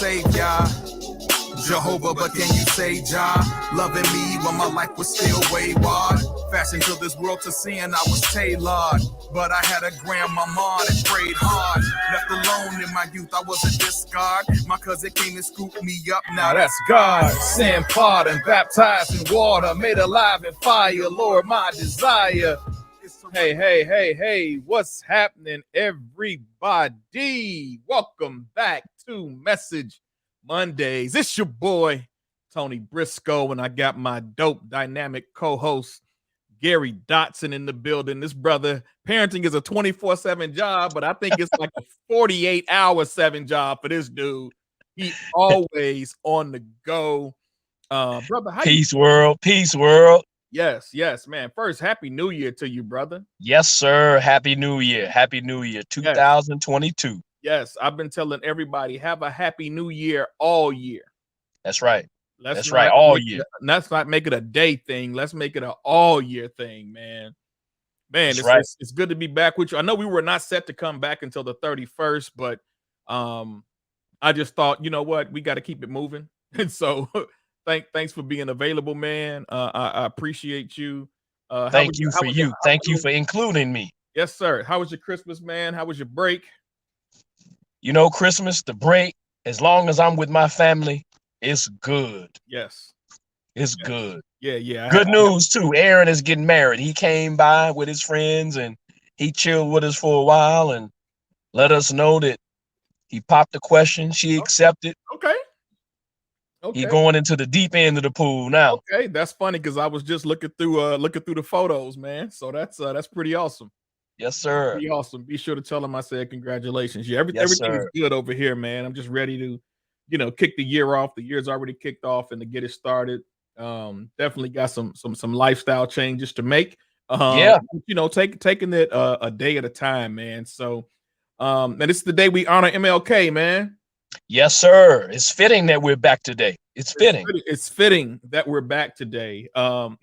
savior? Jehovah, but can you say Jah? Loving me when my life was still wayward. Fashioned to this world to sin, I was tailored. But I had a grandmama that prayed hard. Left alone in my youth, I was a discard. My cousin came and scooped me up. Now that's God. Sin pardon, baptized in water, made alive in fire. Lord, my desire. Hey, what's happening, everybody? Welcome back to Message Mondays. It's your boy, Tony Briscoe, and I got my dope, dynamic co-host, Gary Dotson, in the building. This brother, parenting is a 24/7 job, but I think it's like a 48-hour-7 job for this dude. He always on the go. Brother, how Peace world. Yes, man. First, Happy New Year to you, brother. Yes, sir. Happy New Year. 2022. Yes, I've been telling everybody, have a Happy New Year all year. That's right. Let's not make it a day thing. Let's make it an all year thing, man. It's good to be back with you. I know we were not set to come back until the 31st, but I just thought, you know what, we got to keep it moving. And so thanks for being available, man. I appreciate you. Thank you for including me. Yes, sir. How was your Christmas, man? How was your break? You know, Christmas, the break, as long as I'm with my family, it's good. Yes. It's good. Yeah. Good news, too. Aaron is getting married. He came by with his friends, and he chilled with us for a while and let us know that he popped the question. She accepted. Okay. He going into the deep end of the pool now. Okay, that's funny because I was just looking through the photos, man. So that's pretty awesome. Yes, sir. Pretty awesome. Be sure to tell him I said congratulations. Yeah, everything is good over here, man. I'm just ready to, kick the year off. The year's already kicked off, and to get it started. Definitely got some lifestyle changes to make. Taking it a day at a time, man. So, and it's the day we honor MLK, man. Yes, sir. It's fitting that we're back today. It's fitting that we're back today. But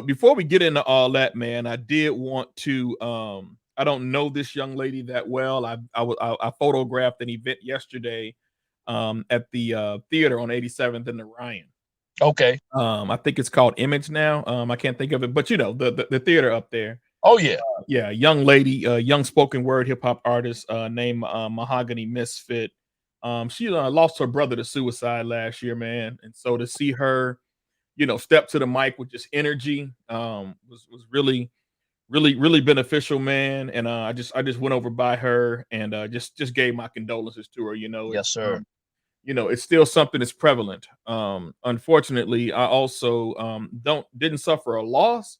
before we get into all that, man, I did want to. I don't know this young lady that well. I photographed an event yesterday, at the theater on 87th and the Ryan. Okay. I think it's called Image now. I can't think of it, but the theater up there. Oh yeah. Yeah, young lady, young spoken word hip hop artist named Mahogany Misfit. She lost her brother to suicide last year, man, and so to see her, step to the mic with just energy, was really beneficial, man. And I just went over by her and just gave my condolences to her. Yes, sir. It's still something that's prevalent. Unfortunately, I also didn't suffer a loss,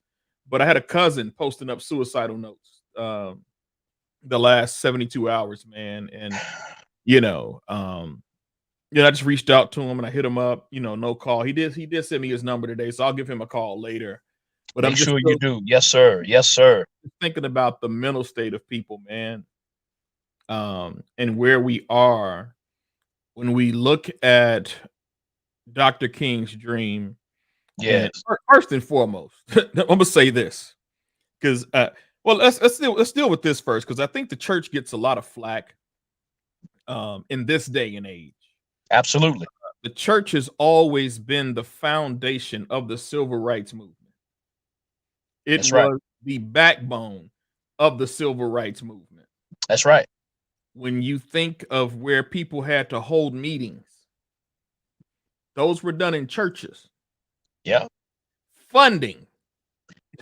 but I had a cousin posting up suicidal notes the last 72 hours, man. And I just reached out to him and I hit him up, no call. He did send me his number today, so I'll give him a call later. But I'm sure you do. Yes, sir. Thinking about the mental state of people, man. And where we are when we look at Dr. King's dream. Yes. First and foremost, I'm gonna say this because let's deal with this first, because I think the church gets a lot of flack in this day and age. Absolutely. The church has always been the foundation of the civil rights movement. It was the backbone of the civil rights movement. That's right. When you think of where people had to hold meetings, those were done in churches. Yeah. Funding.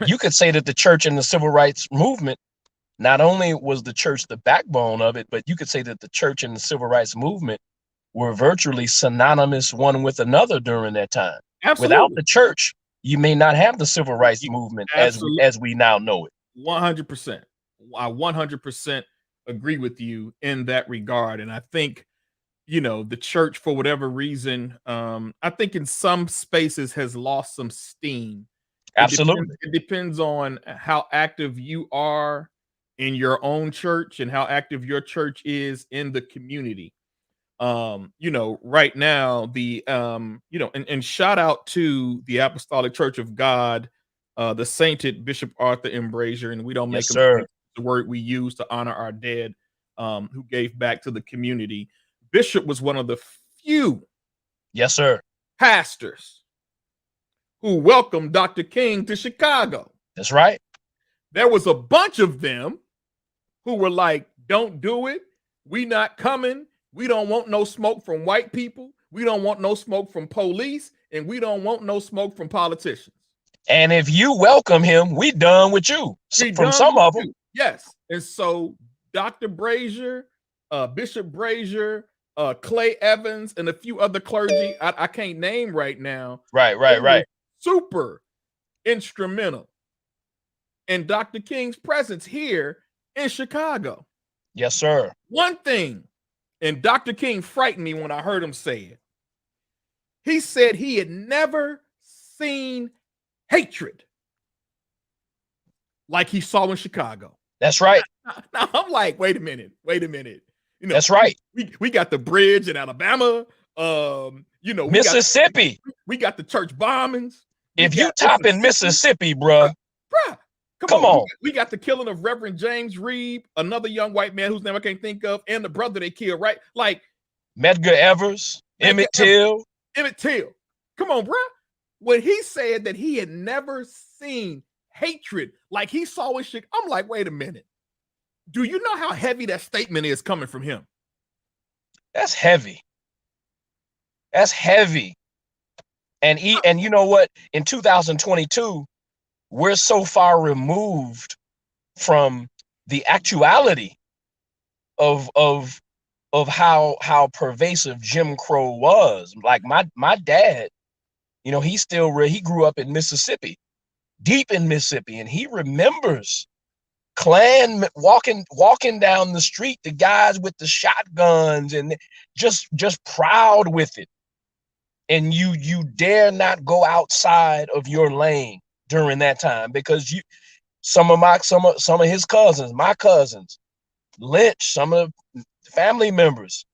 You could say that the church and the civil rights movement, not only was the church the backbone of it, but you could say that the church and the civil rights movement were virtually synonymous one with another during that time. Absolutely. Without the church, you may not have the civil rights movement as we now know it. 100%. I 100% agree with you in that regard. And I think, the church, for whatever reason, I think in some spaces has lost some steam. Absolutely. It depends on how active you are in your own church and how active your church is in the community. Right now, and shout out to the Apostolic Church of God, the sainted Bishop Arthur M. Brazier, and we don't make the word we use to honor our dead, who gave back to the community. Bishop was one of the few Yes, sir. pastors who welcomed Dr. King to Chicago. That's right. There was a bunch of them who were like, don't do it. We not coming. We don't want no smoke from white people. We don't want no smoke from police. And we don't want no smoke from politicians. And if you welcome him, we done with you. From some of them. Yes. And so Dr. Brazier, Bishop Brazier, Clay Evans, and a few other clergy I can't name right now. Right. Super instrumental in Dr. King's presence here in Chicago. Yes, sir. One thing, and Dr. King frightened me when I heard him say it. He said he had never seen hatred like he saw in Chicago. That's right. Now I'm like, wait a minute. You know, that's right. We got the bridge in Alabama. Mississippi. We got the church bombings. If you top in Mississippi, bruh. Come on. We got the killing of Reverend James Reeb, another young white man whose name I can't think of, and the brother they killed, right? Like Medgar Evers, Emmett Till. Come on, bruh. When he said that he had never seen hatred like he saw in Chicago, I'm like, wait a minute. Do you know how heavy that statement is coming from him? That's heavy. And you know what? In 2022, we're so far removed from the actuality of how pervasive Jim Crow was. Like my dad, he grew up in Mississippi, deep in Mississippi, and he remembers Klan walking down the street, the guys with the shotguns and just proud with it. And you dare not go outside of your lane during that time because some of his cousins, my cousins, lynched, some of the family members,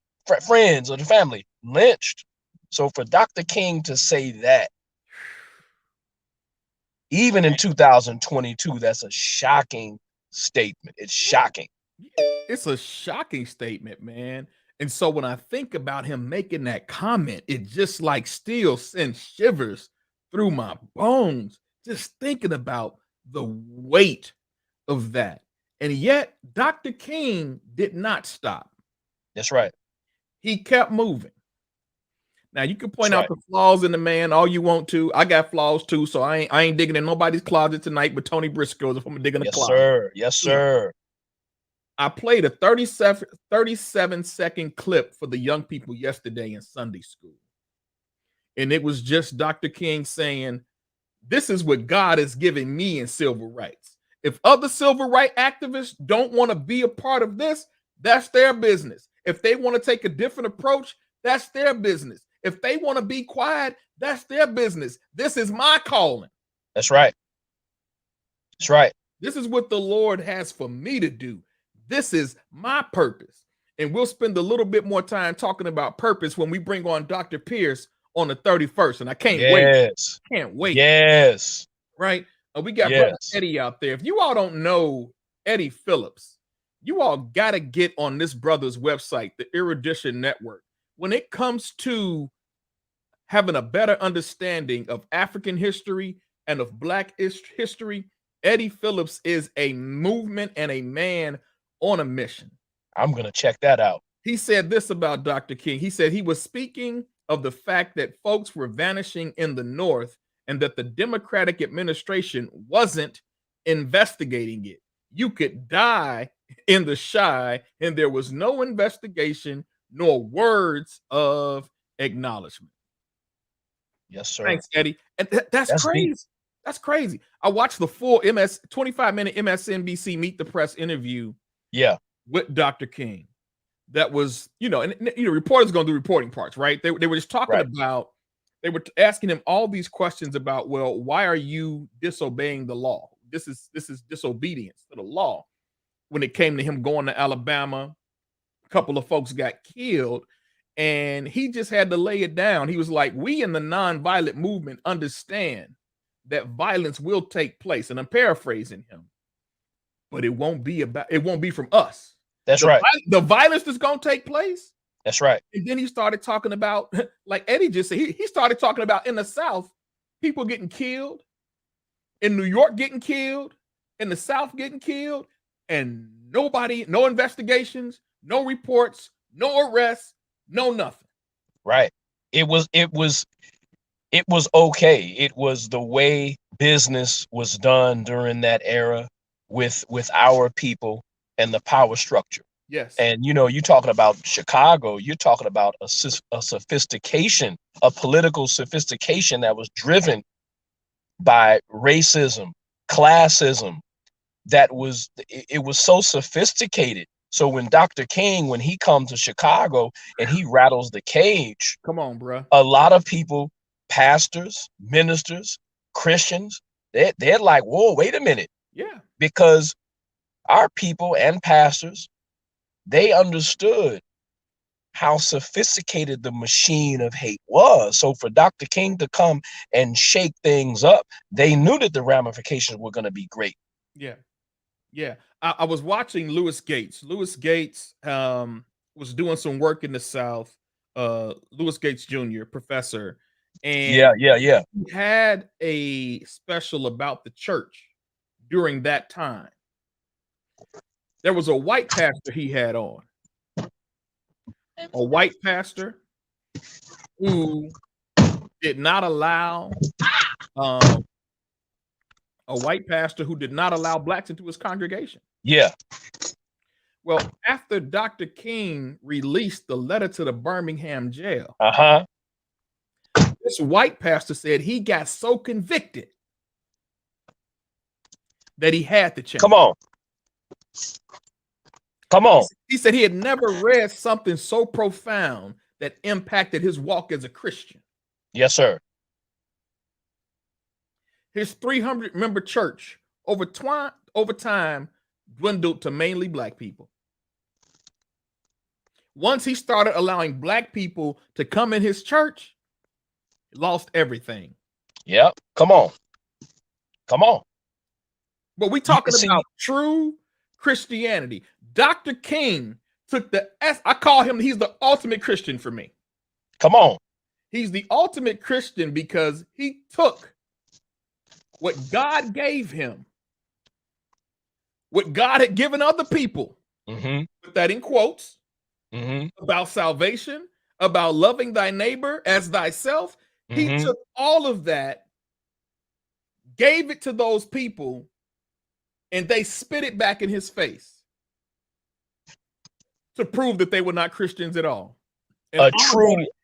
friends of the family lynched. So for Dr. King to say that, even in 2022, that's a shocking statement. It's shocking. It's a shocking statement, man. And so when I think about him making that comment, it just like still sends shivers through my bones, just thinking about the weight of that. And yet Dr. King did not stop. That's right. He kept moving. Now you can point out the flaws in the man all you want to. I got flaws too, so I ain't digging in nobody's closet tonight, but Tony Briscoe's if I'm digging a closet. Yes, sir. I played a 37-second clip for the young people yesterday in Sunday school. And it was just Dr. King saying, this is what God has given me in civil rights. If other civil rights activists don't want to be a part of this, that's their business. If they want to take a different approach, that's their business. If they want to be quiet, that's their business. This is my calling. That's right. That's right. This is what the Lord has for me to do. This is my purpose. And we'll spend a little bit more time talking about purpose when we bring on Dr. Pierce on the 31st. And I can't wait. Can't wait. Yes. Right? We got Brother Eddie out there. If you all don't know Eddie Phillips, you all got to get on this brother's website, the Erudition Network. When it comes to having a better understanding of African history and of Black history, Eddie Phillips is a movement and a man on a mission. I'm going to check that out. He said this about Dr. King. He said he was speaking of the fact that folks were vanishing in the North and that the Democratic administration wasn't investigating it. You could die in the shy and there was no investigation nor words of acknowledgement. Yes, sir. Thanks, Eddie. And that's crazy. Deep. That's crazy. I watched the full 25-minute MSNBC Meet the Press interview with Dr. King. That was, reporters going to do reporting parts, right? They were just talking about, they were asking him all these questions about, well, why are you disobeying the law? This is disobedience to the law. When it came to him going to Alabama, a couple of folks got killed, and he just had to lay it down. He was like, we in the nonviolent movement understand that violence will take place. And I'm paraphrasing him, but it won't be from us. That's right. The violence that's going to take place That's right. And then he started talking about, like Eddie just said, he started talking about in the South, people getting killed, in New York getting killed, in the South getting killed, and nobody, no investigations, no reports, no arrests, no nothing. Right. It was okay. It was the way business was done during that era with our people and the power structure. Yes. And you're talking about Chicago, you're talking about a sophistication, a political sophistication that was driven by racism, classism, it was so sophisticated. So when Dr. King, when he comes to Chicago and he rattles the cage, come on, bro. A lot of people, pastors, ministers, Christians, they're like, whoa, wait a minute. Yeah. Because our people and pastors, they understood how sophisticated the machine of hate was. So for Dr. King to come and shake things up, they knew that the ramifications were going to be great. Yeah. Yeah. I was watching Lewis Gates. Lewis Gates was doing some work in the South. Lewis Gates Jr., professor. And yeah. He had a special about the church during that time. There was a white pastor he had on. A white pastor who did not allow a white pastor who did not allow blacks into his congregation. Yeah. Well, after Dr. King released the letter to the Birmingham jail, this white pastor said he got so convicted that he had to change. Come on. He said he had never read something so profound that impacted his walk as a Christian. Yes, sir. His 300-member church over time dwindled to mainly black people. Once he started allowing black people to come in his church, he lost everything. Yep. Come on. But we talking about true Christianity. Dr. King took I call him, he's the ultimate Christian for me. Come on. He's the ultimate Christian because he took what God gave him, what God had given other people, put that in quotes, about salvation, about loving thy neighbor as thyself. He took all of that, gave it to those people, and they spit it back in his face to prove that they were not Christians at all. And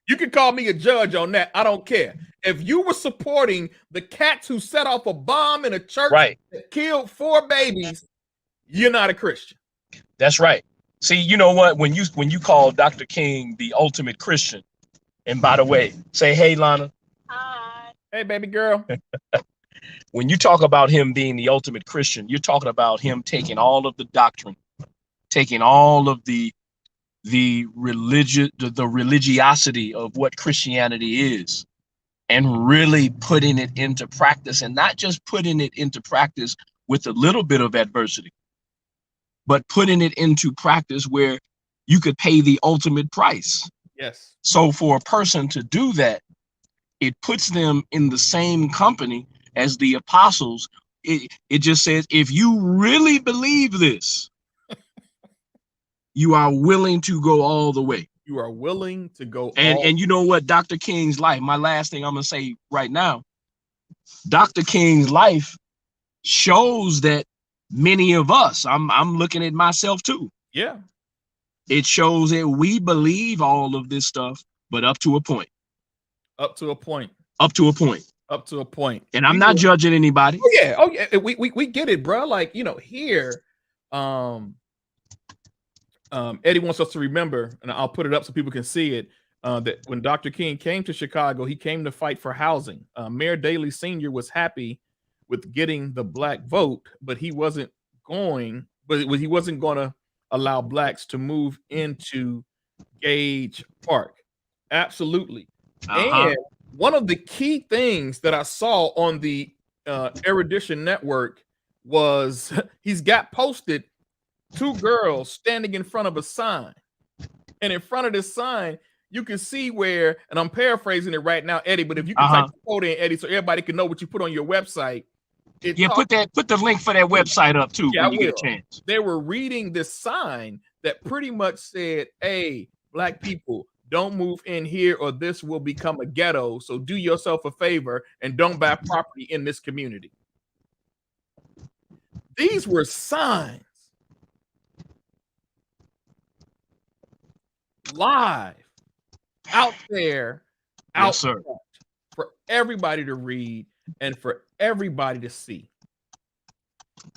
you can call me a judge on that. I don't care. If you were supporting the cats who set off a bomb in a church that killed 4 babies, you're not a Christian. That's right. See, you know what? When you call Dr. King the ultimate Christian, and by the way, say, hey, Lana. Hi. Hey, baby girl. When you talk about him being the ultimate Christian, you're talking about him taking all of the doctrine, taking all of the religiosity of what Christianity is, and really putting it into practice, and not just putting it into practice with a little bit of adversity, but putting it into practice where you could pay the ultimate price. Yes. So for a person to do that, it puts them in the same company as the apostles. It just says, if you really believe this, you are willing to go all the way. You are willing to go. And you know what? Dr. King's life, my last thing I'm going to say right now, Dr. King's life shows that many of us, I'm looking at myself too. Yeah. It shows that we believe all of this stuff, but up to a point. Up to a point. And I'm not judging anybody. Oh yeah. We get it, bro. Like, here, Eddie wants us to remember, and I'll put it up so people can see it, that when Dr. King came to Chicago, he came to fight for housing. Mayor Daley Sr. was happy with getting the black vote, but he wasn't going to allow blacks to move into Gage Park. Absolutely. And one of the key things that I saw on the Erudition Network was he's got posted 2 girls standing in front of a sign, And in front of this sign, you can see where, and I'm paraphrasing it right now, Eddie, but if you can type the quote in, Eddie, so everybody can know what you put on your website. Put the link for that website up too when you get a chance. They were reading this sign that pretty much said, hey, Black people, don't move in here or this will become a ghetto. So do yourself a favor and don't buy property in this community. These were signs live out there, for everybody to read and for everybody to see.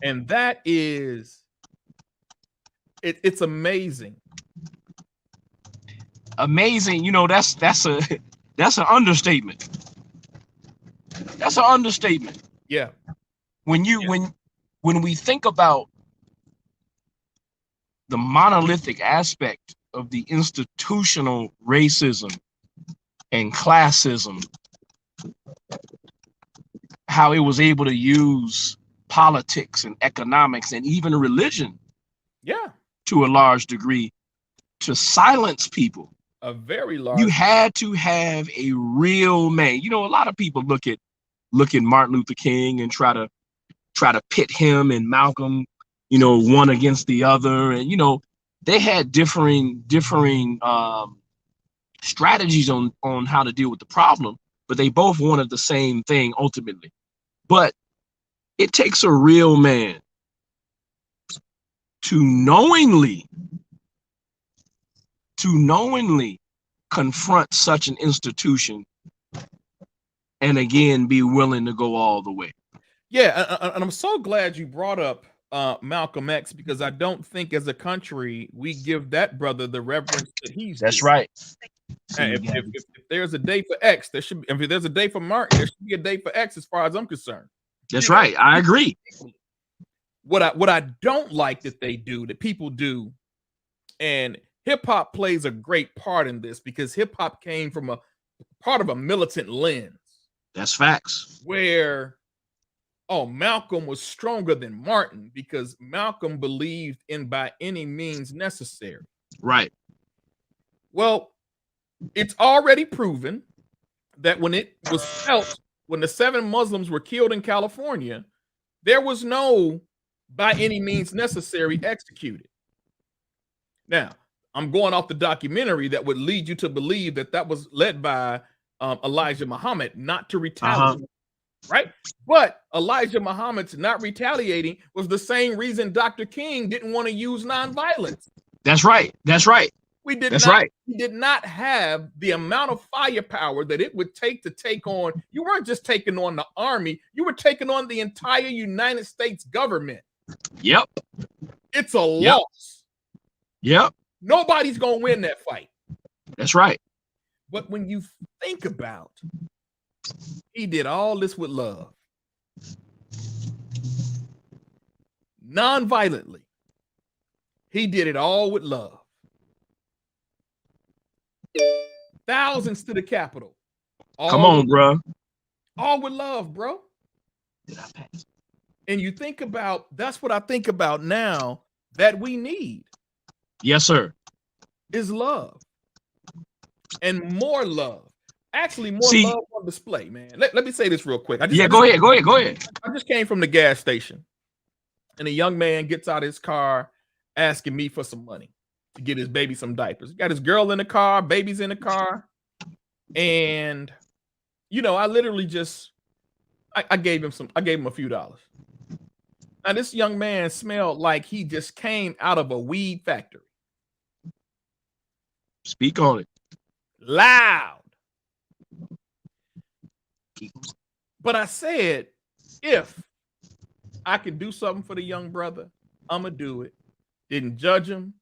And that is, it's amazing. Amazing. You know, that's an understatement. That's an understatement. Yeah. When we think about the monolithic aspect of the institutional racism and classism, how it was able to use politics and economics and even religion, to a large degree, to silence people. A very large. You had to have a real man. You know, a lot of people look at Martin Luther King and try to pit him and Malcolm, you know, one against the other, and you know, they had differing strategies on how to deal with the problem, but they both wanted the same thing ultimately. But it takes a real man to knowingly confront such an institution and again be willing to go all the way. Yeah, and I'm so glad you brought up Malcolm X, because I don't think as a country we give that brother the reverence that he's. That's right. If there's a day for X, there should be. If there's a day for Martin, there should be a day for X, as far as I'm concerned. That's right. I agree. What I don't like that people do, and hip hop plays a great part in this, because hip hop came from a part of a militant lens. That's facts. Where, Malcolm was stronger than Martin because Malcolm believed in by any means necessary. Right. Well, it's already proven that when it was felt, when the 7 Muslims were killed in California, there was no by any means necessary executed. Now, I'm going off the documentary that would lead you to believe that was led by Elijah Muhammad, not to retaliate, right? But Elijah Muhammad's not retaliating was the same reason Dr. King didn't want to use nonviolence. That's right. That's right. We did not have the amount of firepower that it would take to take on. You weren't just taking on the army, you were taking on the entire United States government. Yep. It's a loss. Yep. Nobody's gonna win that fight. That's right. But when you think about, he did all this with love, non-violently. He did it all with love. Thousands to the Capitol. Come on, bro. All with love, bro. And you think about, that's what I think about now that we need. Yes, sir. Is love. And more love. Actually, more love on display, man. Let me say this real quick. Go ahead. I just came from the gas station, and a young man gets out of his car asking me for some money to get his baby some diapers. Got his girl in the car, baby's in the car, and I literally just I gave him a few dollars. Now this young man smelled like he just came out of a weed factory. Speak on it. Loud. But I said, if I could do something for the young brother, I'm going to do it. Didn't judge him.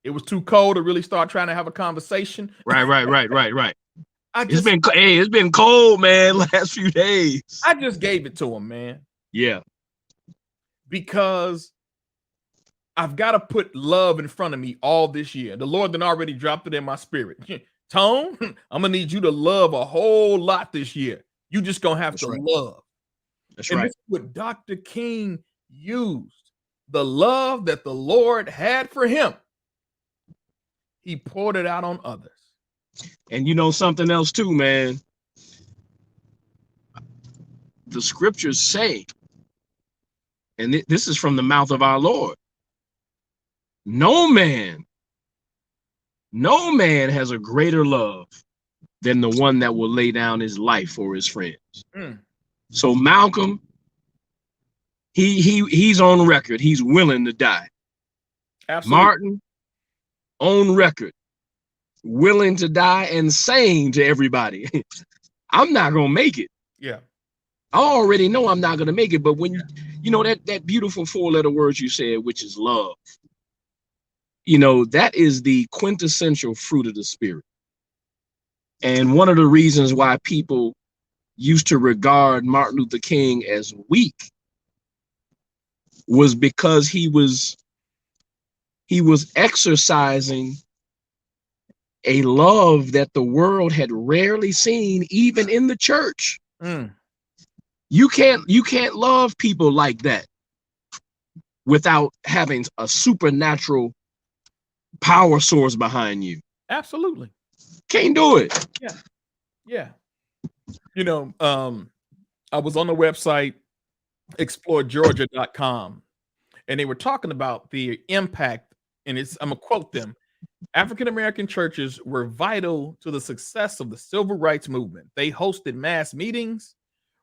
It was too cold to really start trying to have a conversation. Right. It's been cold, man, last few days. I just gave it to him, man. Yeah. Because I've got to put love in front of me all this year. The Lord then already dropped it in my spirit. Tone, I'm going to need you to love a whole lot this year. You just going to have to love. That's and right. This is what Dr. King used. The love that the Lord had for him. he poured it out on others. And you know something else too, man. The scriptures say, and this is from the mouth of our Lord, no man has a greater love than the one that will lay down his life for his friends. So Malcolm, he's on record. He's willing to die. Absolutely. Martin, on record, willing to die and saying to everybody, I'm not going to make it. Yeah. I already know I'm not going to make it. But when you know that beautiful 4-letter word you said, which is love, you know, that is the quintessential fruit of the Spirit. And one of the reasons why people used to regard Martin Luther King as weak was because he was exercising a love that the world had rarely seen, even in the church. You can't love people like that without having a supernatural power source behind you. Absolutely. Can't do it. Yeah. You know, I was on the website exploregeorgia.com, and they were talking about the impact, and I'm gonna quote them. African American churches were vital to the success of the civil rights movement. They hosted mass meetings,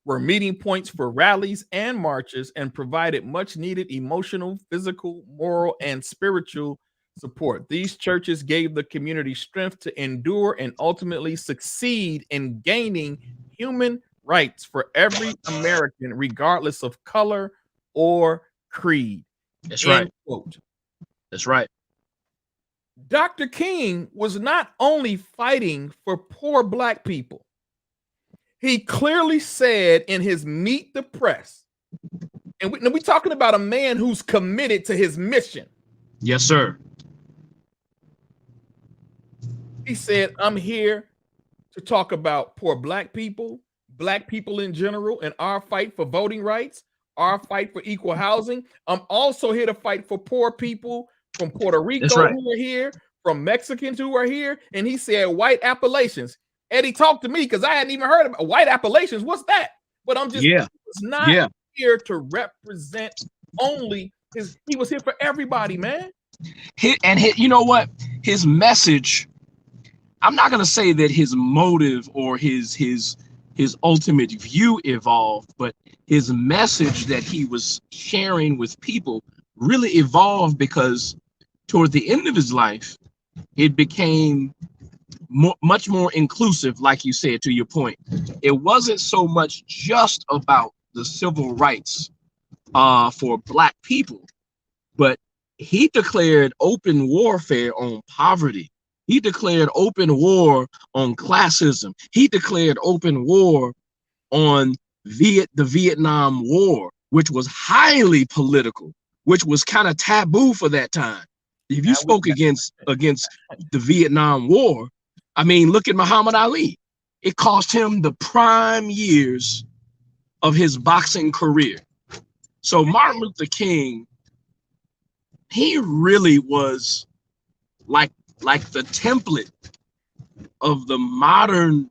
were meeting points for rallies and marches, and provided much needed emotional, physical, moral, and spiritual support. These churches gave the community strength to endure and ultimately succeed in gaining human rights for every American, regardless of color or creed. That's right. Quote. That's right. Dr. King was not only fighting for poor Black people. He clearly said in his Meet the Press, and we're talking about a man who's committed to his mission. Yes, sir. He said, I'm here to talk about poor Black people in general, and our fight for voting rights, our fight for equal housing. I'm also here to fight for poor people from Puerto Rico who are here, from Mexicans who are here. And he said, white Appalachians. Eddie, talk to me, because I hadn't even heard about white Appalachians. What's that? But I'm just not here to represent only he was here for everybody, man. You know what? His message, I'm not going to say that his motive or his ultimate view evolved, but his message that he was sharing with people really evolved, because toward the end of his life, it became much more inclusive, like you said, to your point. It wasn't so much just about the civil rights for Black people, but he declared open warfare on poverty. He declared open war on classism. He declared open war on the Vietnam War, which was highly political, which was kind of taboo for that time. If you spoke against the Vietnam War, I mean, look at Muhammad Ali. It cost him the prime years of his boxing career. So Martin Luther King, he really was like the template of the modern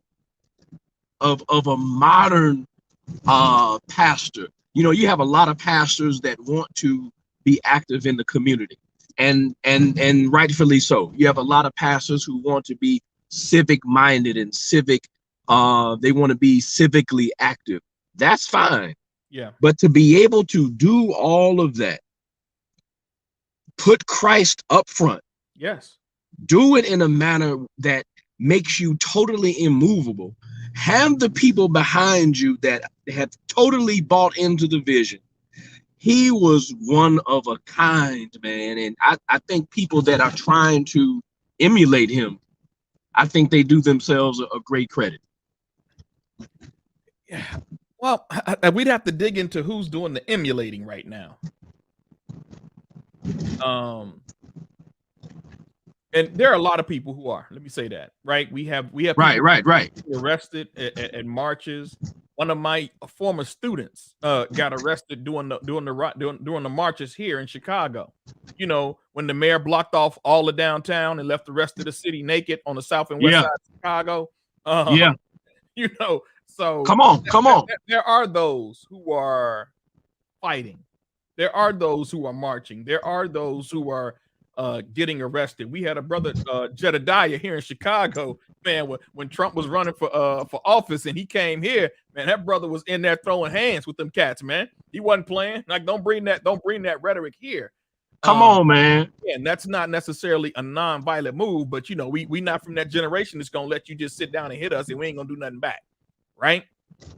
of a modern pastor. You know, you have a lot of pastors that want to be active in the community, and rightfully so. You have a lot of pastors who want to be civic minded and civic. They want to be civically active. That's fine. Yeah. But to be able to do all of that, put Christ up front. Yes. Do it in a manner that makes you totally immovable. Have the people behind you that have totally bought into the vision. He was one of a kind, man. And I think people that are trying to emulate him, I think they do themselves a great credit. Yeah. Well, we'd have to dig into who's doing the emulating right now. And there are a lot of people who are. Let me say that, right? We have right arrested at marches. one of my former students got arrested during the marches here in Chicago. You know, when the mayor blocked off all the downtown and left the rest of the city naked on the south and west side of Chicago. You know, so come on. There are those who are fighting. There are those who are marching. There are those who are getting arrested. We had a brother Jedediah here in Chicago, man. When Trump was running for office and he came here, man, that brother was in there throwing hands with them cats, man. He wasn't playing. Like, don't bring that rhetoric here. Come on, man. And that's not necessarily a non-violent move, but you know, we not from that generation that's gonna let you just sit down and hit us and we ain't gonna do nothing back, right?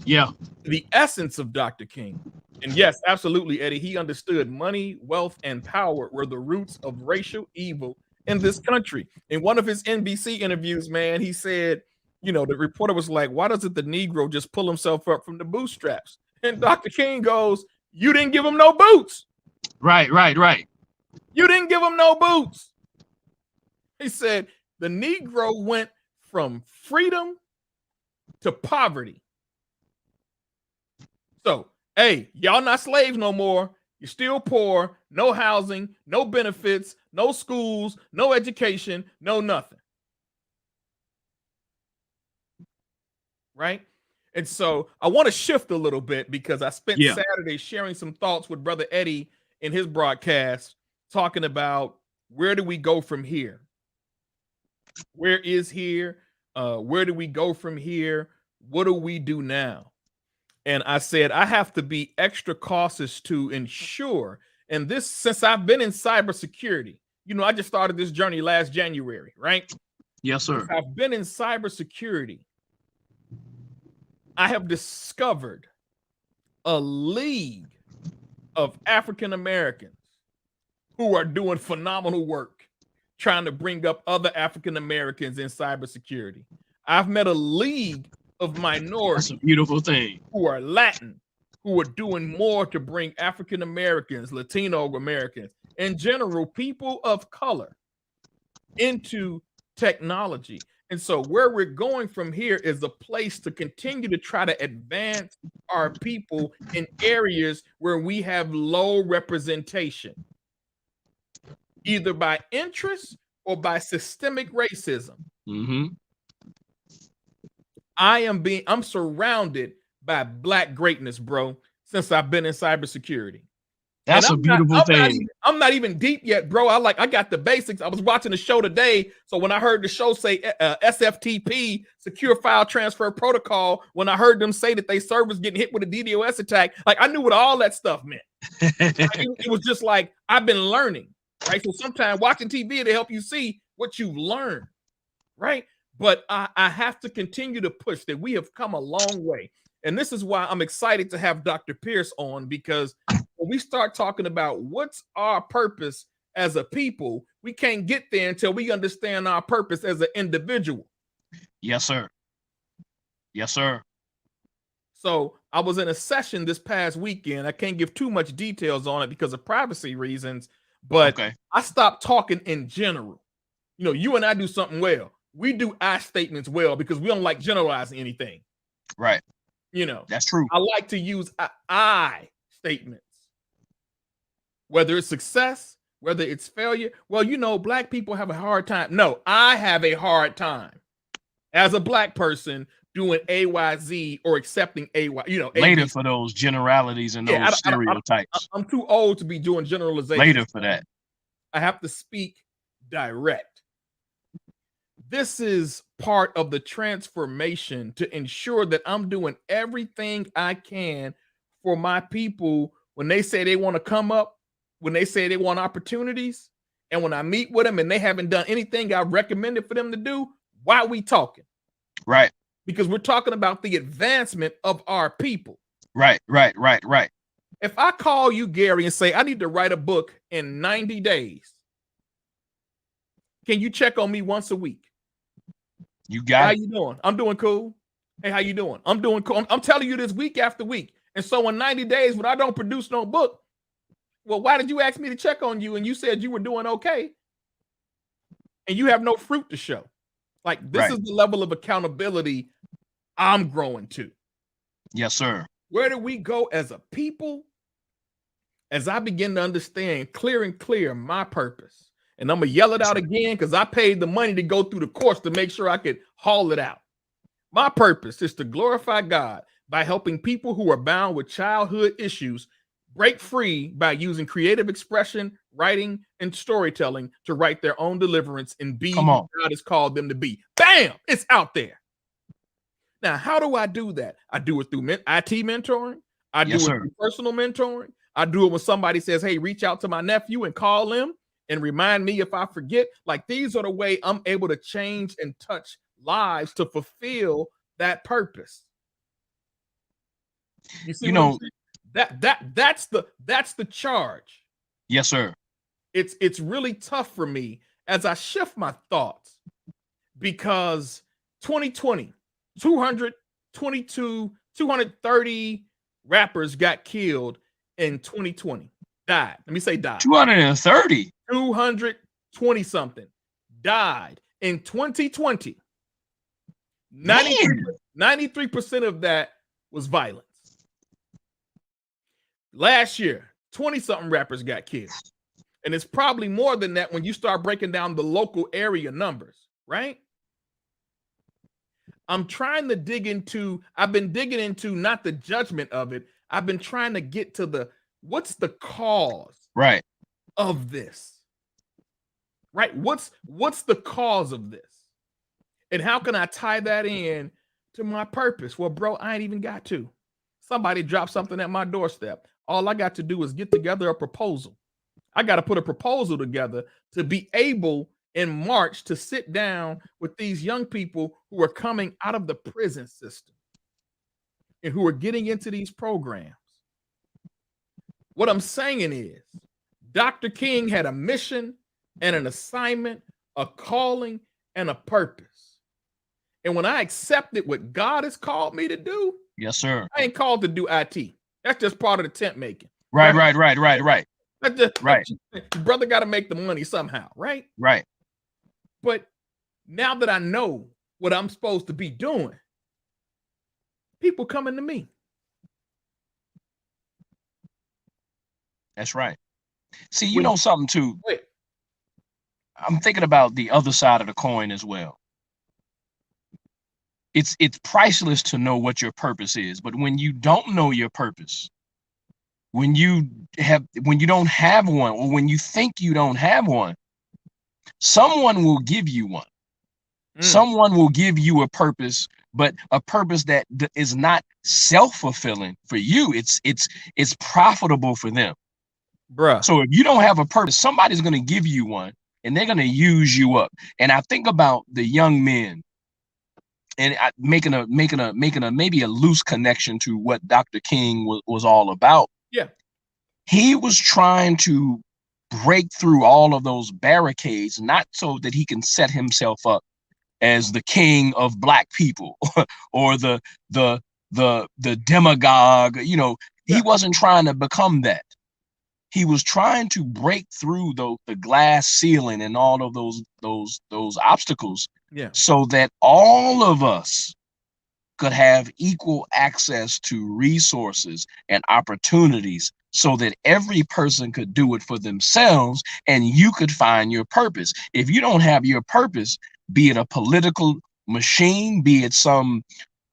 Yeah. The essence of Dr. King, and yes, absolutely, Eddie, he understood money, wealth, and power were the roots of racial evil in this country. In one of his NBC interviews, man, he said, you know, the reporter was like, why doesn't the Negro just pull himself up from the bootstraps? And Dr. King goes, you didn't give him no boots. Right. You didn't give him no boots. He said the Negro went from freedom to poverty. So, hey, y'all not slaves no more. You're still poor, no housing, no benefits, no schools, no education, no nothing. Right? And so I want to shift a little bit because I spent Saturday sharing some thoughts with Brother Eddie in his broadcast, talking about where do we go from here? Where is here? Where do we go from here? What do we do now? And I said, I have to be extra cautious to ensure, and this, since I've been in cybersecurity, you know, I just started this journey last January, right? Yes, sir. Since I've been in cybersecurity, I have discovered a league of African Americans who are doing phenomenal work trying to bring up other African Americans in cybersecurity. I've met a league of minorities. That's a beautiful thing. Who are Latin, who are doing more to bring African Americans, Latino Americans, in general, people of color into technology. And so where we're going from here is a place to continue to try to advance our people in areas where we have low representation, either by interest or by systemic racism. Mm-hmm. I'm surrounded by Black greatness, bro, since I've been in cybersecurity. That's a beautiful thing. I'm not even deep yet, bro. I got the basics. I was watching the show today. So when I heard the show say SFTP, Secure File Transfer Protocol, when I heard them say that they servers getting hit with a DDoS attack, like I knew what all that stuff meant. It was just like, I've been learning, right? So sometimes watching TV to help you see what you've learned, right? But I have to continue to push that we have come a long way. And this is why I'm excited to have Dr. Pierce on, because when we start talking about what's our purpose as a people, we can't get there until we understand our purpose as an individual. Yes, sir. Yes, sir. So I was in a session this past weekend. I can't give too much details on it because of privacy reasons, but I stopped talking in general. You know, you and I do something well. We do I statements well because we don't like generalizing anything. Right. You know, that's true. I like to use I statements, whether it's success, whether it's failure. Well, you know, Black people have a hard time. No, I have a hard time as a Black person doing AYZ or accepting AY, you know, later for those generalities and those stereotypes. I'm too old to be doing generalizations. Later for that. I have to speak direct. This is part of the transformation to ensure that I'm doing everything I can for my people when they say they want to come up, when they say they want opportunities, and when I meet with them and they haven't done anything I recommended for them to do, why are we talking? Right. Because we're talking about the advancement of our people. Right. If I call you, Gary, and say, I need to write a book in 90 days, can you check on me once a week? You got How you doing? I'm doing cool. Hey, how you doing? I'm doing cool. I'm telling you this week after week. And so in 90 days, when I don't produce no book, well, why did you ask me to check on you? And you said you were doing okay. And you have no fruit to show. Like, this is the level of accountability I'm growing to. Yes, sir. Where do we go as a people? As I begin to understand clear my purpose. And I'm going to yell it out again because I paid the money to go through the course to make sure I could haul it out. My purpose is to glorify God by helping people who are bound with childhood issues break free by using creative expression, writing, and storytelling to write their own deliverance and be who God has called them to be. Bam! It's out there. Now, how do I do that? I do it through IT mentoring. I do it through personal mentoring. I do it when somebody says, hey, reach out to my nephew and call him and remind me if I forget. Like, these are the way I'm able to change and touch lives to fulfill that purpose. You see, that's the charge. Yes, sir. It's really tough for me as I shift my thoughts because 2020, 230 rappers got killed in 2020. Died. Let me say died. 230. 220 something died in 2020. 93% of that was violence. Last year, 20 something rappers got killed. And it's probably more than that when you start breaking down the local area numbers, right? I'm trying to I've been digging into not the judgment of it. I've been trying to get to what's the cause of this? Right? What's the cause of this? And how can I tie that in to my purpose? Well, bro, I ain't even got to. Somebody dropped something at my doorstep. All I got to do is get together a proposal. I got to put a proposal together to be able in March to sit down with these young people who are coming out of the prison system and who are getting into these programs. What I'm saying is Dr. King had a mission and an assignment, a calling, and a purpose. And when I accepted what God has called me to do, yes, sir. I ain't called to do IT. That's just part of the tent making. Right. Brother got to make the money somehow, right? Right. But now that I know what I'm supposed to be doing, people coming to me. That's right. See, you know something too. I'm thinking about the other side of the coin as well. It's priceless to know what your purpose is, but when you don't know your purpose, when you don't have one, or when you think you don't have one, someone will give you one. Someone will give you a purpose, but a purpose that is not self-fulfilling for you. It's profitable for them. Bruh. So if you don't have a purpose, somebody's going to give you one and they're going to use you up. And I think about the young men, and making a maybe a loose connection to what Dr. King was all about. Yeah. He was trying to break through all of those barricades, not so that he can set himself up as the king of black people or the demagogue. You know, he wasn't trying to become that. He was trying to break through the glass ceiling and all of those obstacles, so that all of us could have equal access to resources and opportunities, so that every person could do it for themselves and you could find your purpose. If you don't have your purpose, be it a political machine, be it some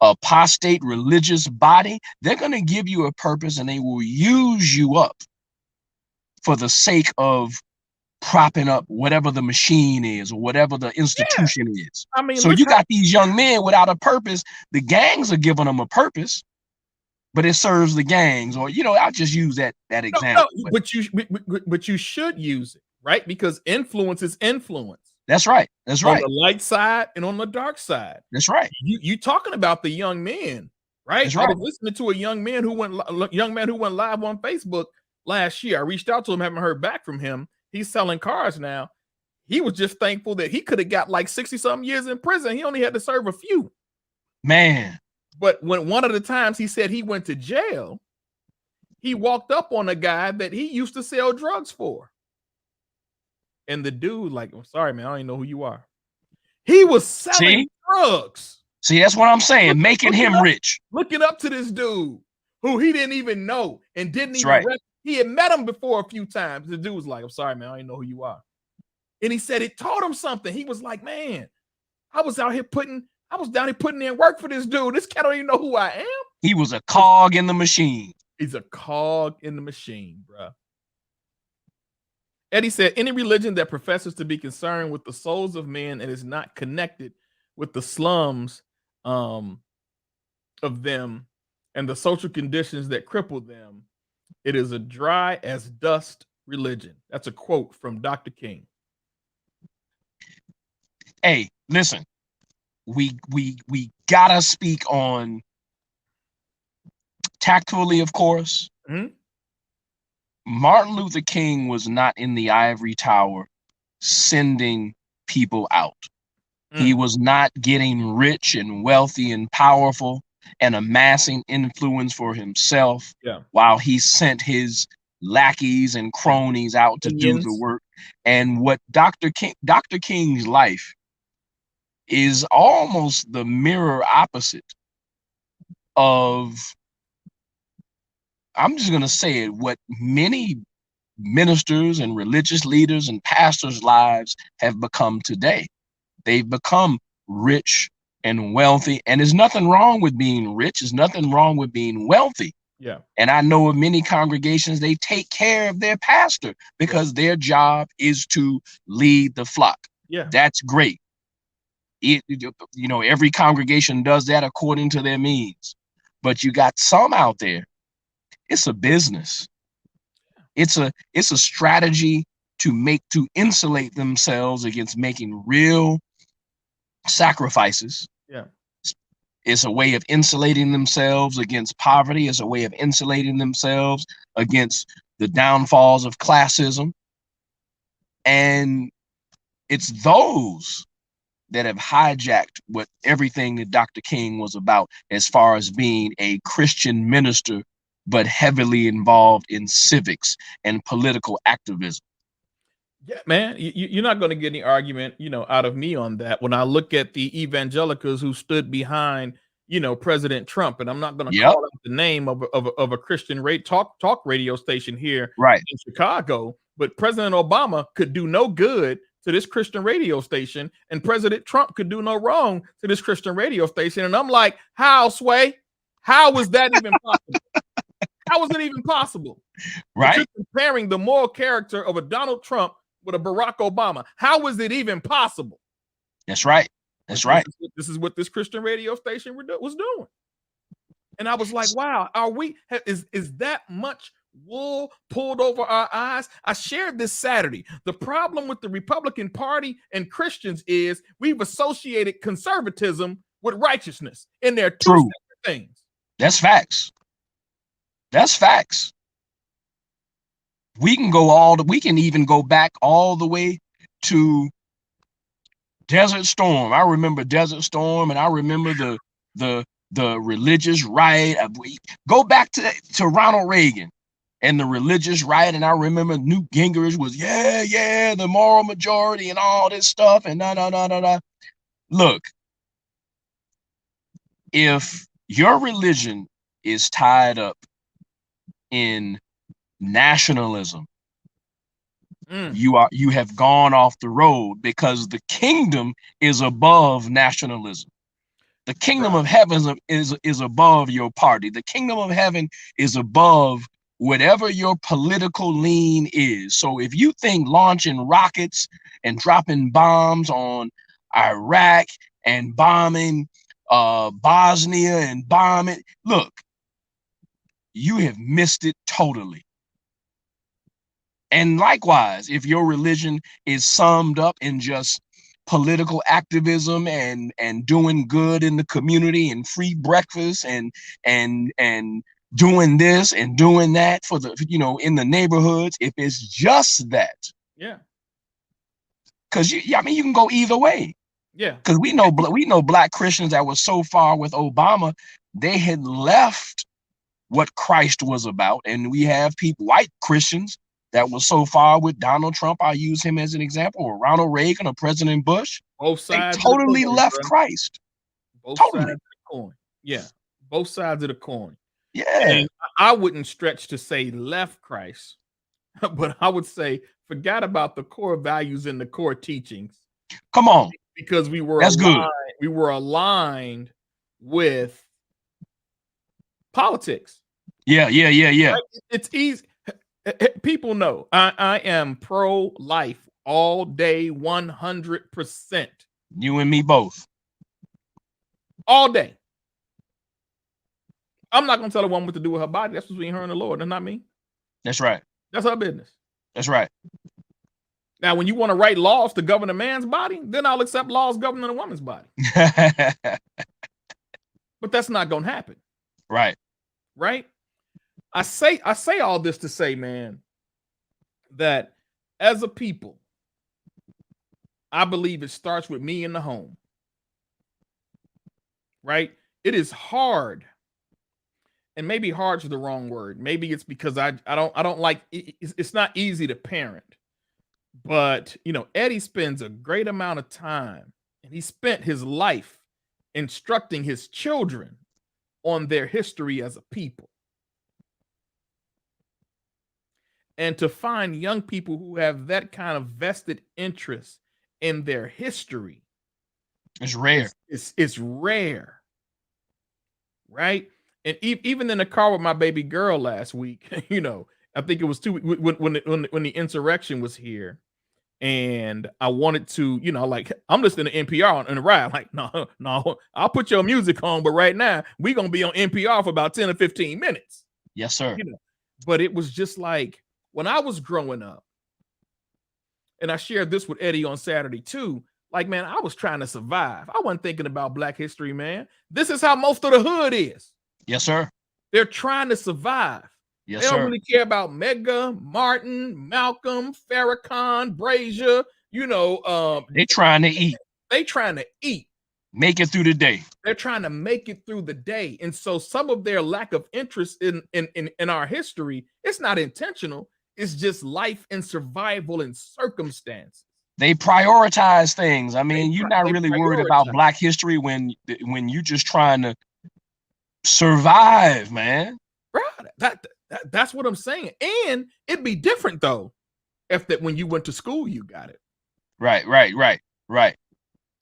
apostate religious body, they're going to give you a purpose and they will use you up for the sake of propping up whatever the machine is or whatever the institution is. I mean, so you got these young men without a purpose. The gangs are giving them a purpose, but it serves the gangs. Or, you know, I'll just use that example. No, but you should use it, right? Because influence is influence. That's right. That's right. On the light side and on the dark side. That's right. You talking about the young men, right? That's right. I was listening to a young man who went live on Facebook last year. I reached out to him, haven't heard back from him. He's selling cars now. He was just thankful that he could have got like 60-something years in prison. He only had to serve a few. Man. But when one of the times he said he went to jail, he walked up on a guy that he used to sell drugs for. And the dude, like, I'm sorry, man, I don't even know who you are. He was selling drugs. See, that's what I'm saying. Making him rich. Looking up to this dude who he didn't even know and didn't That's even right. he had met him before a few times. The dude was like, I'm sorry, man, I didn't know who you are. And he said it taught him something. He was like, man, I was down here putting in work for this dude. This cat don't even know who I am. He was a cog in the machine. He's a cog in the machine, bro. Eddie said, any religion that professes to be concerned with the souls of men and is not connected with the slums of them and the social conditions that cripple them, it is a dry as dust religion. That's a quote from Dr. King. Hey, listen, we gotta speak on tactfully, of course. Mm-hmm. Martin Luther King was not in the ivory tower sending people out. He was not getting rich and wealthy and powerful and amassing influence for himself while he sent his lackeys and cronies out to do the work. And what Dr. King's life is almost the mirror opposite of, I'm just going to say it, what many ministers and religious leaders and pastors' lives have become today. They've become rich and wealthy, and there's nothing wrong with being rich. There's nothing wrong with being wealthy. Yeah. And I know of many congregations, they take care of their pastor because their job is to lead the flock. Yeah. That's great. Every congregation does that according to their means. But you got some out there, it's a business. It's a strategy to insulate themselves against making real sacrifices. Yeah. It's a way of insulating themselves against poverty. It's a way of insulating themselves against the downfalls of classism. And it's those that have hijacked what everything that Dr. King was about as far as being a Christian minister, but heavily involved in civics and political activism. Yeah, man, you're not going to get any argument, out of me on that. When I look at the evangelicals who stood behind, President Trump, and I'm not going to call out the name of a Christian talk radio station here in Chicago, but President Obama could do no good to this Christian radio station, and President Trump could do no wrong to this Christian radio station. And I'm like, how, Sway? How was that even possible? How was it even possible? Right. You're comparing the moral character of a Donald Trump with a Barack Obama. How was it even possible? That's right. That's right. This is what this Christian radio station was doing. And I was like, wow, is that much wool pulled over our eyes? I shared this Saturday. The problem with the Republican Party and Christians is we've associated conservatism with righteousness, and they're two separate things. That's facts. That's facts. We can even go back all the way to Desert Storm. I remember Desert Storm, and I remember the religious riot. Go back to Ronald Reagan and the religious riot, and I remember Newt Gingrich was the moral majority and all this stuff and da. Look, if your religion is tied up in nationalism, you have gone off the road, because the kingdom is above nationalism. The kingdom of heaven is above your party. The kingdom of heaven is above whatever your political lean is. So if you think launching rockets and dropping bombs on Iraq and bombing Bosnia and bombing, look, you have missed it totally. And likewise, if your religion is summed up in just political activism and doing good in the community and free breakfast and doing this and doing that for the, in the neighborhoods, if it's just that. Yeah. Because you can go either way. Yeah. Because we know Black Christians that were so far with Obama, they had left what Christ was about. And we have white Christians that was so far with Donald Trump. I use him as an example, or Ronald Reagan or President Bush. Both sides. They totally left Christ. Both sides of the coin. Yeah. Both sides of the coin. Yeah. And I wouldn't stretch to say left Christ, but I would say forgot about the core values and the core teachings. Come on. Because we were That's aligned, good. we were aligned with politics. Yeah. Right? It's easy. People know I am pro-life all day, 100%. You and me both. All day. I'm not gonna tell a woman what to do with her body. That's between her and the Lord. That's not me. That's right. That's her business. That's right. Now, when you want to write laws to govern a man's body, then I'll accept laws governing a woman's body. But that's not gonna happen. Right. Right? I say all this to say, man, that as a people, I believe it starts with me in the home. Right? It is hard. And maybe hard's the wrong word. Maybe it's because I don't like it's not easy to parent. But, you know, Eddie spends a great amount of time, and he spent his life instructing his children on their history as a people. And to find young people who have that kind of vested interest in their history, it's rare. It's rare, right? And even in the car with my baby girl last week, you know, I think it was when the insurrection was here, and I wanted to, you know, like I'm listening to NPR on the ride. Like, no, I'll put your music on, but right now we're gonna be on NPR for about 10 or 15 minutes. Yes, sir. You know, but it was just like when I was growing up, and I shared this with Eddie on Saturday too. Like, man, I was trying to survive. I wasn't thinking about Black history, man. This is how most of the hood is. Yes, sir. They're trying to survive. Yes, they don't sir. really care about Medgar, Martin, Malcolm, Farrakhan, Brazier. You know, they trying to eat. They trying to eat. Make it through the day. They're trying to make it through the day. And so some of their lack of interest in our history, it's not intentional. It's just life and survival and circumstances. They prioritize things. I mean, you're not really worried about Black history when you're just trying to survive, man. Bro, that's what I'm saying. And it'd be different though if that when you went to school you got it. Right.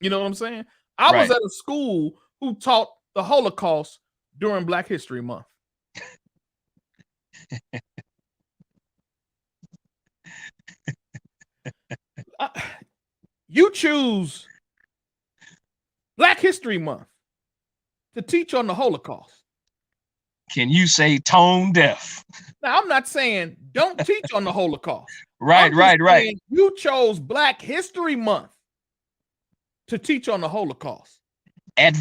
You know what I'm saying? I was at a school who taught the Holocaust during Black History Month. You choose Black History Month to teach on the Holocaust. Can you say tone deaf? Now, I'm not saying don't teach on the Holocaust. Right. You chose Black History Month to teach on the Holocaust. At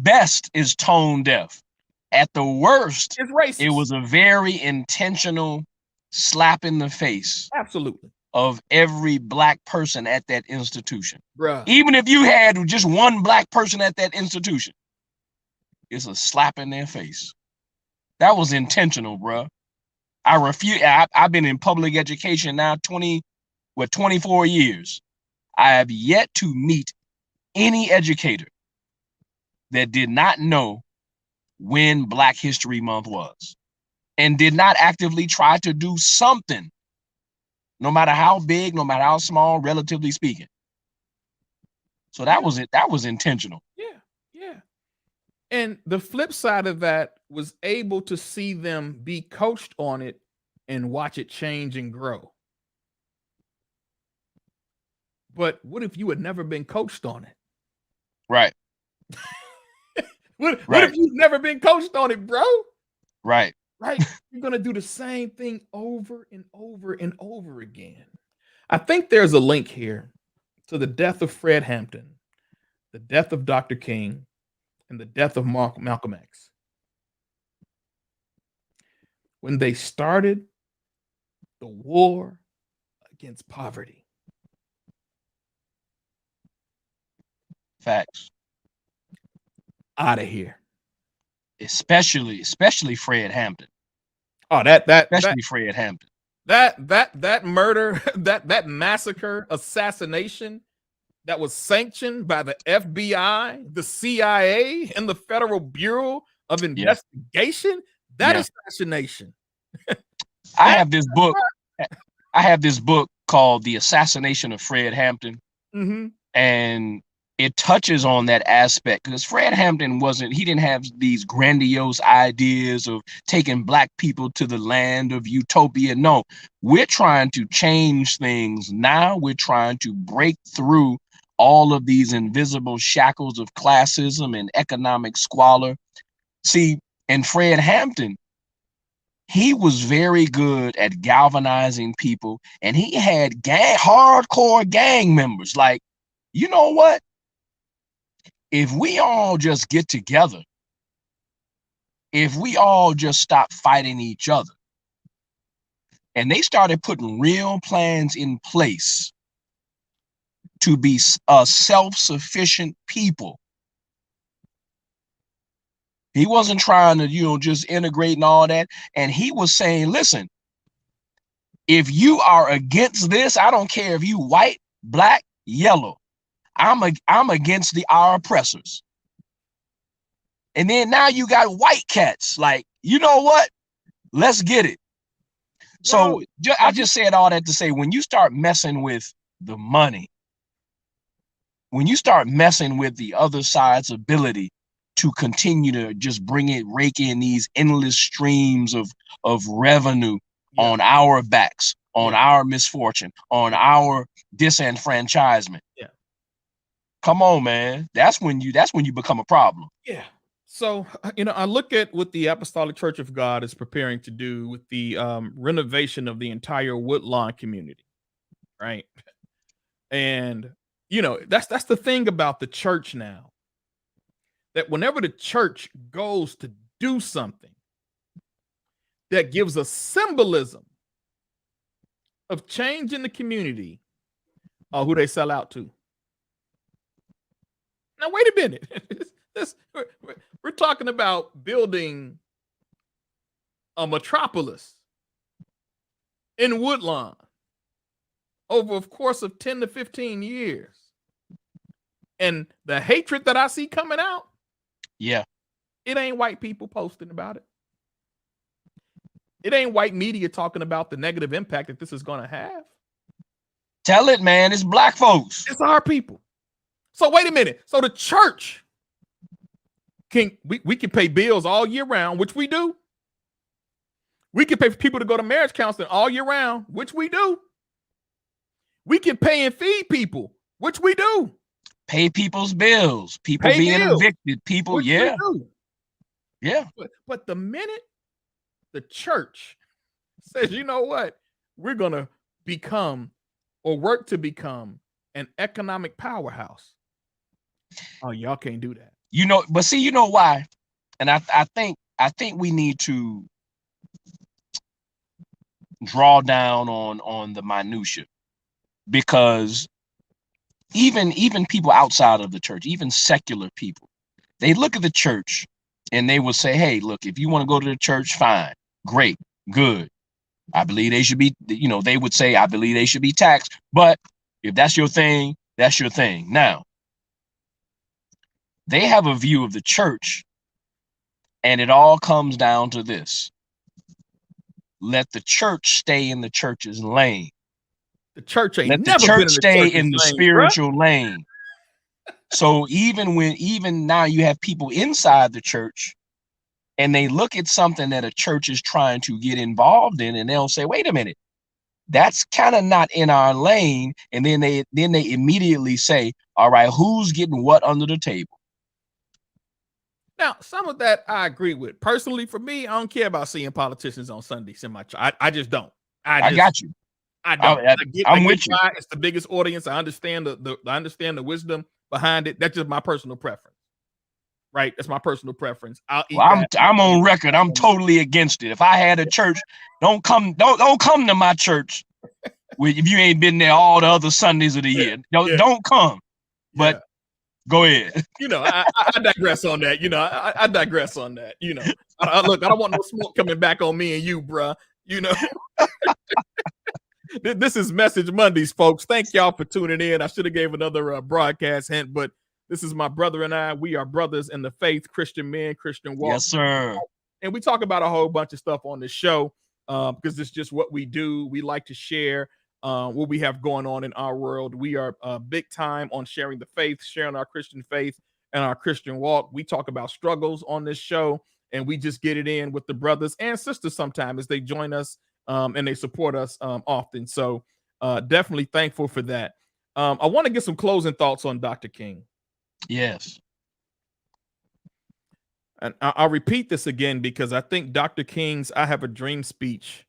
best is tone deaf. At the worst, it's racist. It was a very intentional slap in the face. Absolutely. Of every Black person at that institution. Bruh. Even if you had just one Black person at that institution, it's a slap in their face. That was intentional, bruh. I refuse. I've been in public education now 24 years. I have yet to meet any educator that did not know when Black History Month was and did not actively try to do something, no matter how big, no matter how small, relatively speaking. So that was it. That was intentional. Yeah. And the flip side of that was able to see them be coached on it and watch it change and grow. But what if you had never been coached on it? Right. What if you've never been coached on it, bro? Right. You're going to do the same thing over and over and over again. I think there's a link here to the death of Fred Hampton, the death of Dr. King, and the death of Malcolm X. When they started the war against poverty. Facts. Out of here. Especially Fred Hampton. Oh, Fred Hampton. That murder, that massacre, assassination that was sanctioned by the FBI, the CIA, and the Federal Bureau of Investigation. That is assassination. I have this book. I have this book called The Assassination of Fred Hampton. Mm-hmm. And it touches on that aspect because Fred Hampton he didn't have these grandiose ideas of taking black people to the land of utopia. No, we're trying to change things now. We're trying to break through all of these invisible shackles of classism and economic squalor. See, and Fred Hampton, he was very good at galvanizing people, and he had hardcore gang members. Like, you know what? If we all just get together, if we all just stop fighting each other, and they started putting real plans in place to be a self-sufficient people. He wasn't trying to, just integrate and all that. And he was saying, listen, if you are against this, I don't care if you white, black, yellow, I'm against our oppressors. And then now you got white cats like, you know what? Let's get it. So I just said all that to say, when you start messing with the money, when you start messing with the other side's ability to continue to just rake in these endless streams of revenue on our backs, on our misfortune, on our disenfranchisement. Yeah. Come on, man. That's when you become a problem. Yeah. So, I look at what the Apostolic Church of God is preparing to do with the renovation of the entire Woodlawn community. Right. And, that's the thing about the church now, that whenever the church goes to do something that gives a symbolism of change in the community, who they sell out to. Now, wait a minute. We're talking about building a metropolis in Woodlawn over a course of 10 to 15 years. And the hatred that I see coming out, it ain't white people posting about it. It ain't white media talking about the negative impact that this is going to have. Tell it, man. It's black folks. It's our people. So wait a minute. So the church we can pay bills all year round, which we do. We can pay for people to go to marriage counseling all year round, which we do. We can pay and feed people, which we do. Pay people's bills, people being evicted, people, yeah. But the minute the church says, you know what, we're going to become or work to become an economic powerhouse. Oh, y'all can't do that. But see, you know why? And I think we need to draw down on the minutia, because even people outside of the church, even secular people, they look at the church and they will say, hey, look, if you want to go to the church, fine, great, good. I believe they should be, they would say, I believe they should be taxed. But if that's your thing, that's your thing. Now, they have a view of the church, and it all comes down to this. Let the church stay in the church's lane. The church ain't Let never the church been in stay in the lane, spiritual lane. So even now you have people inside the church, and they look at something that a church is trying to get involved in, and they'll say, wait a minute, that's kind of not in our lane. And then they immediately say, all right, who's getting what under the table? Now, some of that I agree with. Personally, for me, I don't care about seeing politicians on Sundays in my church. I just don't. I got you. I don't. I'm with you. It's the biggest audience. I understand the wisdom behind it. That's just my personal preference. Right? That's my personal preference. I'm on record. I'm totally against it. If I had a church, don't come to my church if you ain't been there all the other Sundays of the year. Don't come. But go ahead. I digress on that. I digress on that. Look, I don't want no smoke coming back on me and you, bruh. This is Message Mondays, folks. Thank y'all for tuning in. I should have gave another broadcast hint, but this is my brother and I. We are brothers in the faith, Christian men, Christian walk. Yes, sir. And we talk about a whole bunch of stuff on this show because it's just what we do. We like to share what we have going on in our world. We are big time on sharing the faith, sharing our Christian faith and our Christian walk. We talk about struggles on this show, and we just get it in with the brothers and sisters sometimes as they join us and they support us often. So definitely thankful for that. I want to get some closing thoughts on Dr. King. Yes. And I'll repeat this again because I think Dr. King's I Have a Dream speech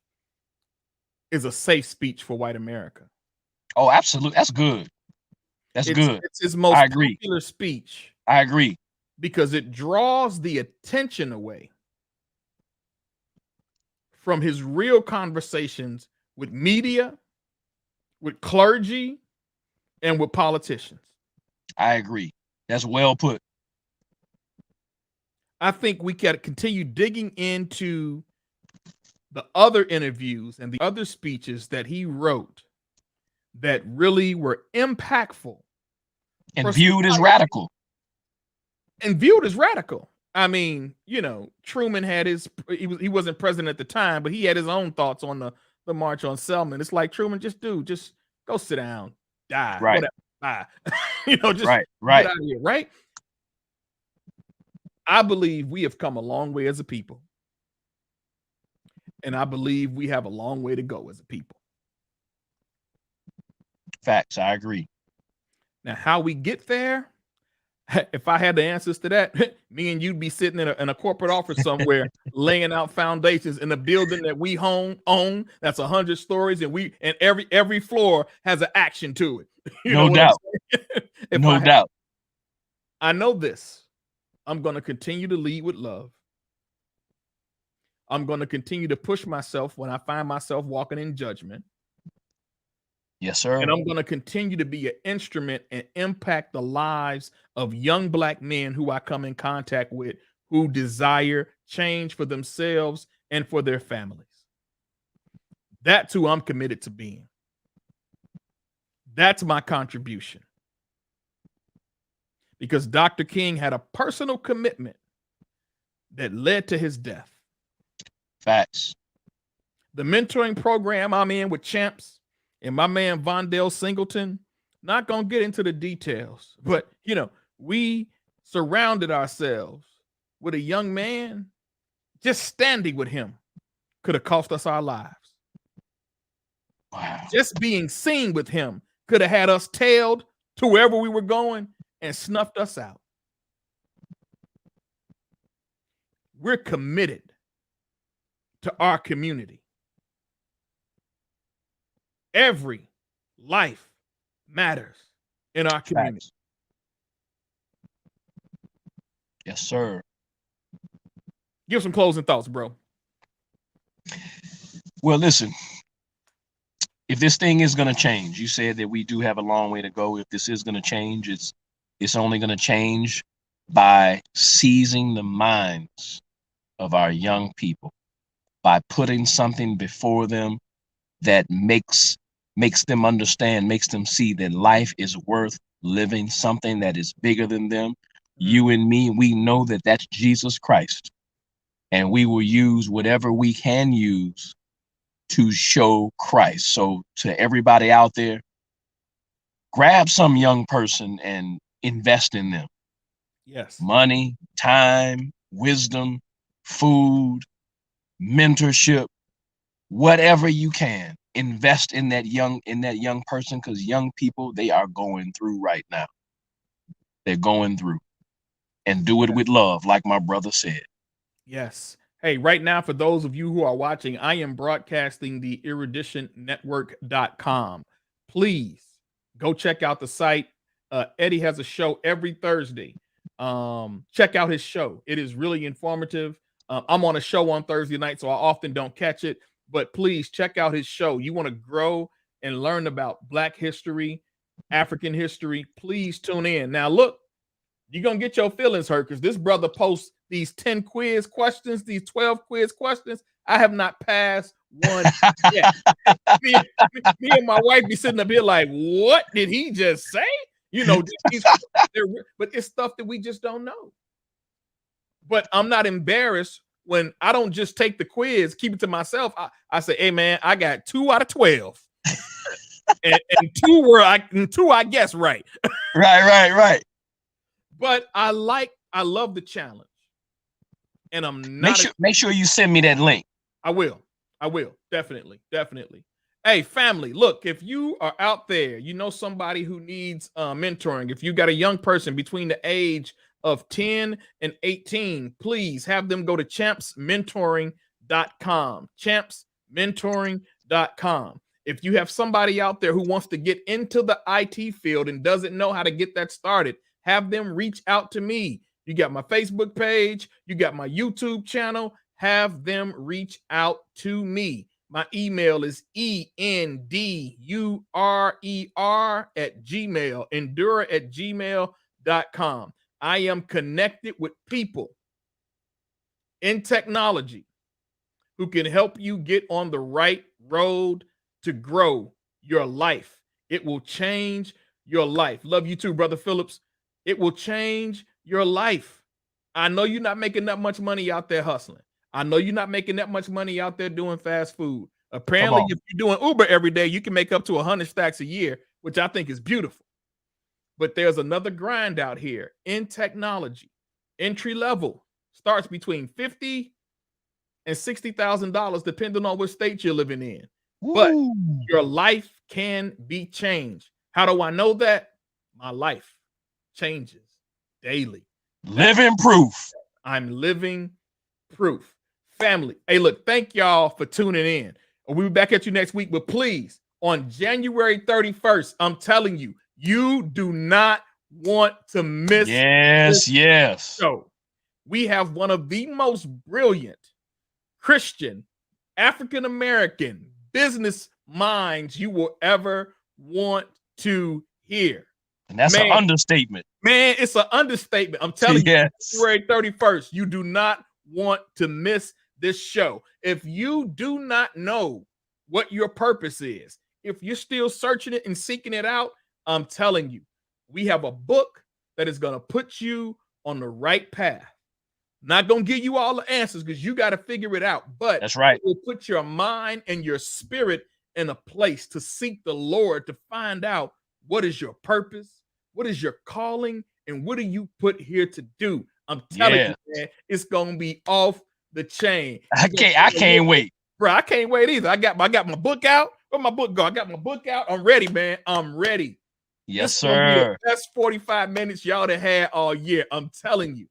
is a safe speech for white America. Oh, absolutely. That's good. That's good. It's his most popular speech. I agree. Because it draws the attention away from his real conversations with media, with clergy, and with politicians. I agree. That's well put. I think we can continue digging into the other interviews and the other speeches that he wrote that really were impactful and viewed as radical. I mean, you know, Truman had he wasn't president at the time, but he had his own thoughts on the March on Selma. It's like, Truman, just go sit down, die, right? Whatever, bye. You know, just right. Get out of here, right? I believe we have come a long way as a people. And I believe we have a long way to go as a people. Facts. I agree. Now, how we get there, if I had the answers to that, me and you'd be sitting in a corporate office somewhere, laying out foundations in a building that we own that's 100 stories, and every floor has an action to it. No doubt. No doubt. I know this. I'm going to continue to lead with love. I'm going to continue to push myself when I find myself walking in judgment. Yes, sir. And I'm going to continue to be an instrument and impact the lives of young Black men who I come in contact with, who desire change for themselves and for their families. That's who I'm committed to being. That's my contribution. Because Dr. King had a personal commitment that led to his death. Facts. The mentoring program I'm in with Champs and my man Vondell Singleton, not going to get into the details, but, you know, we surrounded ourselves with a young man. Just standing with him could have cost us our lives. Wow. Just being seen with him could have had us tailed to wherever we were going and snuffed us out. We're committed to our community. Every life matters in our community. Facts. Yes, sir. Give some closing thoughts, bro. Well, listen, if this thing is going to change, you said that we do have a long way to go. If this is going to change, it's only going to change by seizing the minds of our young people, by putting something before them that makes them understand, makes them see that life is worth living, something that is bigger than them. You and me, we know that that's Jesus Christ. And we will use whatever we can use to show Christ. So to everybody out there, grab some young person and invest in them. Yes. Money, time, wisdom, food, mentorship, whatever you can, invest in that young person, because young people, they are going through right now. They're going through. And do it with love, like my brother said. Yes. Hey, right now, for those of you who are watching, I am broadcasting the eruditionnetwork.com. Please go check out the site. Eddie has a show every Thursday. Check out his show. It is really informative. I'm on a show on Thursday night, so I often don't catch it. But please check out his show. You want to grow and learn about Black history, African history, please tune in. Now, look, you're going to get your feelings hurt because this brother posts these 10 quiz questions, these 12 quiz questions. I have not passed one yet. me and my wife be sitting up here like, what did he just say? You know, but it's stuff that we just don't know. But I'm not embarrassed when I don't just take the quiz, keep it to myself. I say, hey man, I got 2 out of 12. and 2 I guess right. Right. But I love the challenge. And I'm not make sure you send me that link. I will. Definitely. Hey, family, look, if you are out there, you know somebody who needs mentoring. If you got a young person between the age of 10 and 18, please have them go to champsmentoring.com. Champsmentoring.com. If you have somebody out there who wants to get into the IT field and doesn't know how to get that started, have them reach out to me. You got my Facebook page, you got my YouTube channel, have them reach out to me. My email is endurer@gmail, endurer@gmail.com. I am connected with people in technology who can help you get on the right road to grow your life. It will change your life. Love you too, Brother Phillips. It will change your life. I know you're not making that much money out there hustling. I know you're not making that much money out there doing fast food. Apparently, if you're doing Uber every day, you can make up to 100 stacks a year, which I think is beautiful. But there's another grind out here in technology. Entry level starts between $50,000 and $60,000, depending on which state you're living in. Woo. But your life can be changed. How do I know that? My life changes daily. Living proof. I'm living proof. Family, hey, look, thank y'all for tuning in. We'll be back at you next week, but please, on January 31st, I'm telling you, you do not want to miss this show. We have one of the most brilliant Christian, African-American business minds you will ever want to hear. And that's an understatement. Man, it's an understatement. I'm telling you, January 31st, you do not want to miss this show. If you do not know what your purpose is, if you're still searching it and seeking it out, I'm telling you, we have a book that is going to put you on the right path. Not going to give you all the answers because you got to figure it out. But that's right. It will put your mind and your spirit in a place to seek the Lord, to find out what is your purpose, what is your calling, and what are you put here to do. I'm telling you, man, it's going to be off the chain. I can't wait. Bro, I can't wait either. I got my book out. Where my book go? I got my book out. I'm ready, man. I'm ready. Yes, sir. Be the best 45 minutes y'all have had all year. I'm telling you.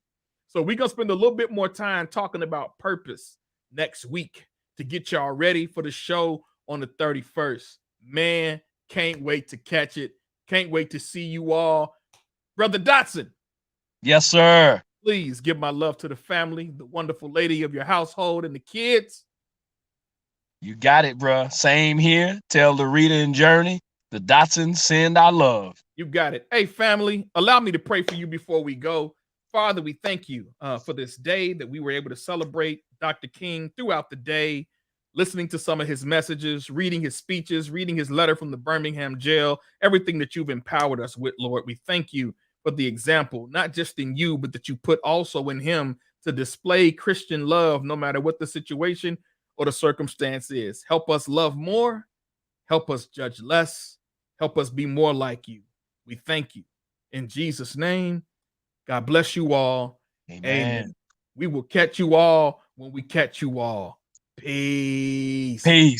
So we're going to spend a little bit more time talking about purpose next week to get y'all ready for the show on the 31st. Man, can't wait to catch it. Can't wait to see you all. Brother Dotson. Yes, sir. Please give my love to the family, the wonderful lady of your household, and the kids. You got it, bro. Same here. Tell the Rita and Journey, the Dotson, send our love. You got it. Hey, family, allow me to pray for you before we go. Father, we thank you for this day that we were able to celebrate Dr. King throughout the day, listening to some of his messages, reading his speeches, reading his letter from the Birmingham jail, everything that you've empowered us with, Lord. We thank you for the example, not just in you, but that you put also in him to display Christian love, no matter what the situation or the circumstance is. Help us love more. Help us judge less. Help us be more like you. We thank you. In Jesus' name, God bless you all. Amen. We will catch you all when we catch you all. Peace. Peace.